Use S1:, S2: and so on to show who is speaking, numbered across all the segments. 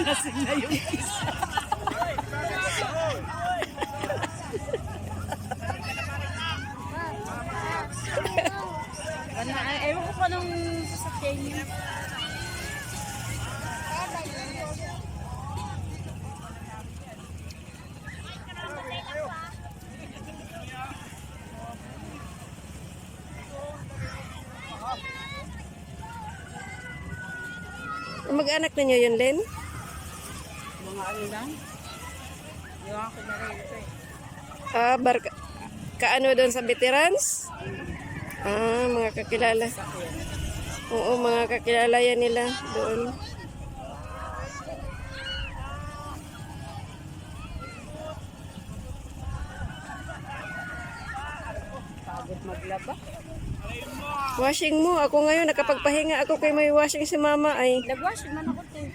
S1: Lasing na yung isa. Ewan ko pa nung sasakyan niya.
S2: Mag-anak ninyo yun, Len?
S1: Mga ano lang. Yung ako na rin ito eh.
S2: Ah, kaano doon sa veterans? Ah, mga kakilala. Oo, mga kakilala yan nila doon.
S1: Pagod maglaba.
S2: Washing mo. Ako ngayon, nakapagpahinga ako kay may washing si mama ay.
S1: Nagwash man ako ito.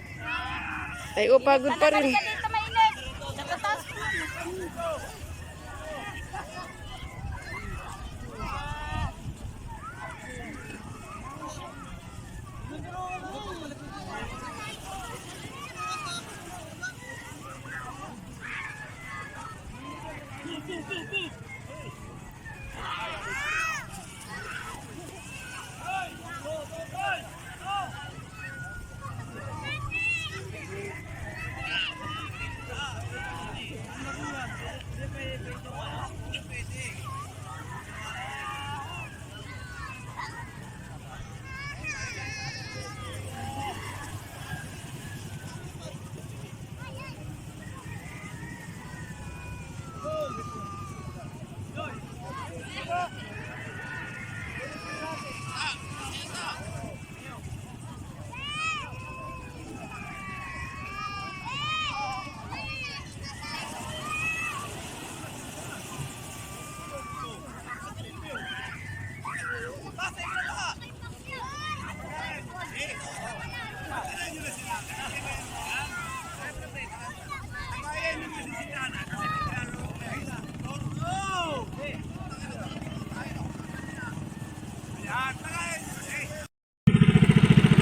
S2: Ay, oh, pagod pa rin.
S1: Dito mainit. Natataas ko na.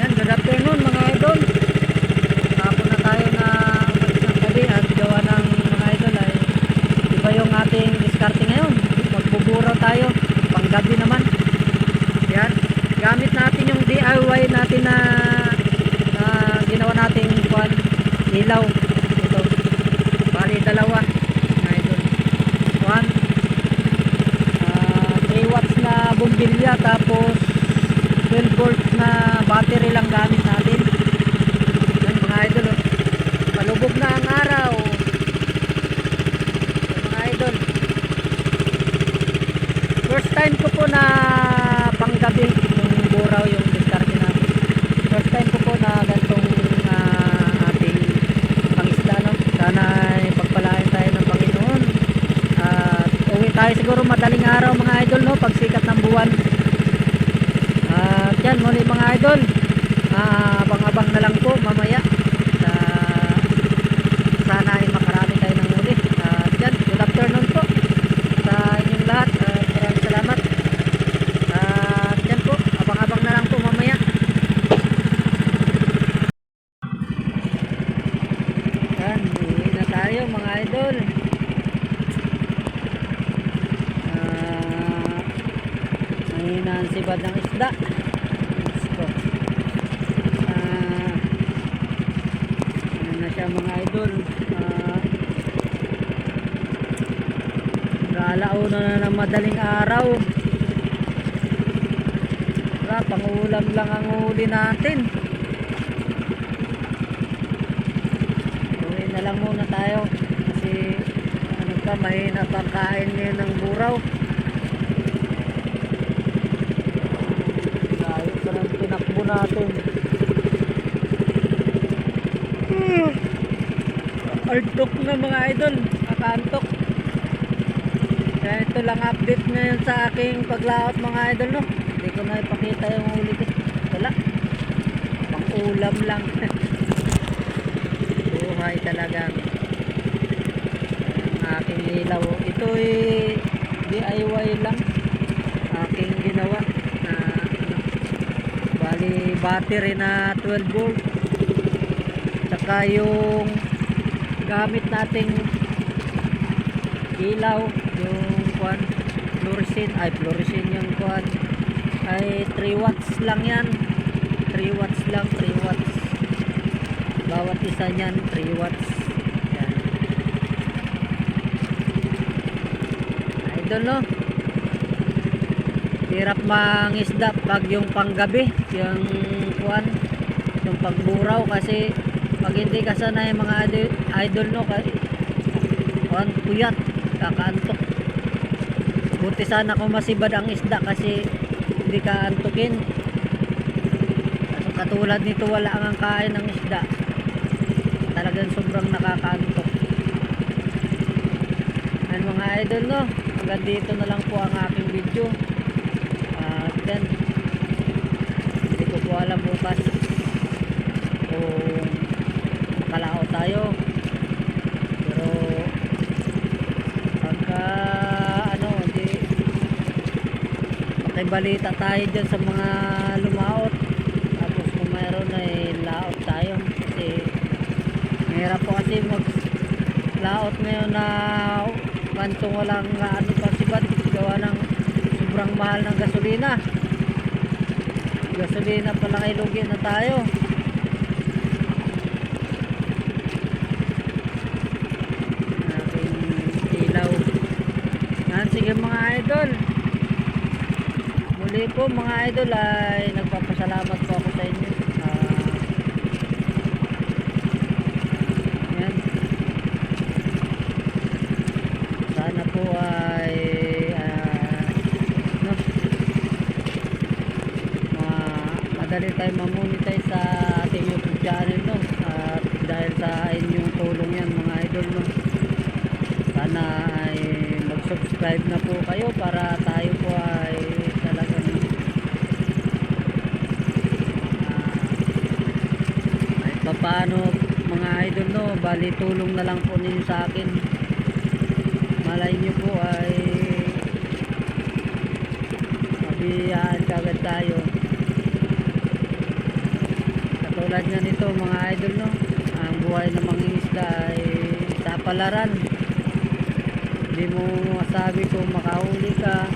S2: Yan, good afternoon mga idol. Tapos na tayo na umalis ng gabi at gawa ng mga idol ay iba yung ating diskarte ngayon. Magbuburaw tayo, pang gabi naman. Yan, gamit natin yung DIY natin na ginawa nating ilaw. Ito, bali dalawa mga idol. 3 watts na bumbilya tapos 12 volts na battery lang gamit natin. Yan mga idol, oh. Palubog na ang araw. Yan mga idol, first time ko po na panggabi yung buraw yung diskarte natin. First time ko po na gantong ating pangisda, no? Sana ay pagpalain tayo ng Panginoon at uwi tayo siguro madaling araw mga idol, no? Pagsikat ng buwan. Yan muli mga idol, abang-abang na lang po mamaya. Sana ay makarami tayo ng muli. Yan, good afternoon po sa inyong lahat. Maraming salamat. Yan po, abang-abang na lang po mamaya. Yan, uwi na tayo mga idol. Mahina ang sibad ng isda. Ano na siya mga idol, alauna na ng madaling araw. Pangulam lang ang huli natin. Uwi na lang muna tayo kasi ano pa, mahina pang kain ngayon ng buraw. Ayos pa ng tinakbo natin. Altok na mga idol, nakaantok. Kaya ito lang update ngayon sa aking paglaot mga idol, no. Hindi ko na ipakita yung huli ko. Wala, pang ulam lang. Buhay talaga ang aking ilaw. Ito ay DIY lang aking ginawa na bali battery na 12 volt, saka saka yung gamit nating ilaw, yung kuan fluorescent yung kuan ay 3 watts lang yan. 3 watts lang, 3 watts bawat isa niyan, 3 watts yan. Idol, no, hirap mangisda pag yung panggabi, yung kuan, yung pagburaw, kasi pag hindi ka sanay mga idol, no, kuan, puyat, kakaantok. Buti sana kung masibad ang isda kasi hindi ka antukin. Katulad nito, wala ang kain ng isda, talagang sobrang nakakaantok. Yan mga idol, no, hanggang dito na lang po ang aking video. At then hindi ko po alam bukas kung makalao tayo, pero pagka ano, hindi makibalita tayo dyan sa mga lumaot, tapos kung mayroon ay laot tayo, kasi mahirap po kasi mag laot ngayon na kantong walang ano pasibad, gawa ng sobrang mahal ng gasolina pa lang ay lugi na tayo. Aking ilaw yan. Sige mga idol, muli po mga idol ay nagpapasalamat po ako sa inyo. Yan, sana po ay no, madali tayo mamonetize sa ating YouTube channel, no, at dahil sa inyong tulong yan mga idol, no, sana ay mag-subscribe na po kayo para tayo po ay talagang ay papaano mga idol, no, bali tulong na lang po ninyo sa akin. Malay nyo po ay mabiyaan kagad tayo. Katulad nga nito mga idol, no, ang buhay ng mangingisda ay sa palaran. Hindi mo masabi kung makahuli ka,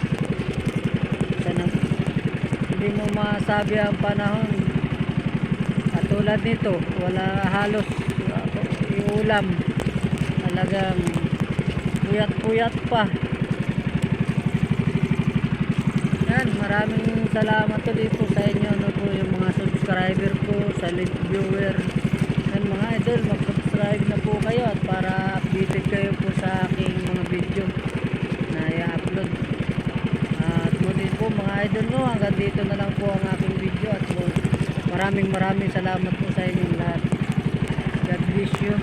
S2: hindi mo masabi ang panahon. Katulad nito, wala halos iulam, talagang puyat pa. Yan, maraming salamat ulit po sa inyo, no, po yung mga subscriber ko, sa link viewer. Yan mga idol, mag-subscribe na po kayo at para updated kayo po sa aking mga video na i-upload. At muli po mga idol, no, hanggang dito na lang po ang aking video, at maraming salamat po sa inyong lahat. God bless you.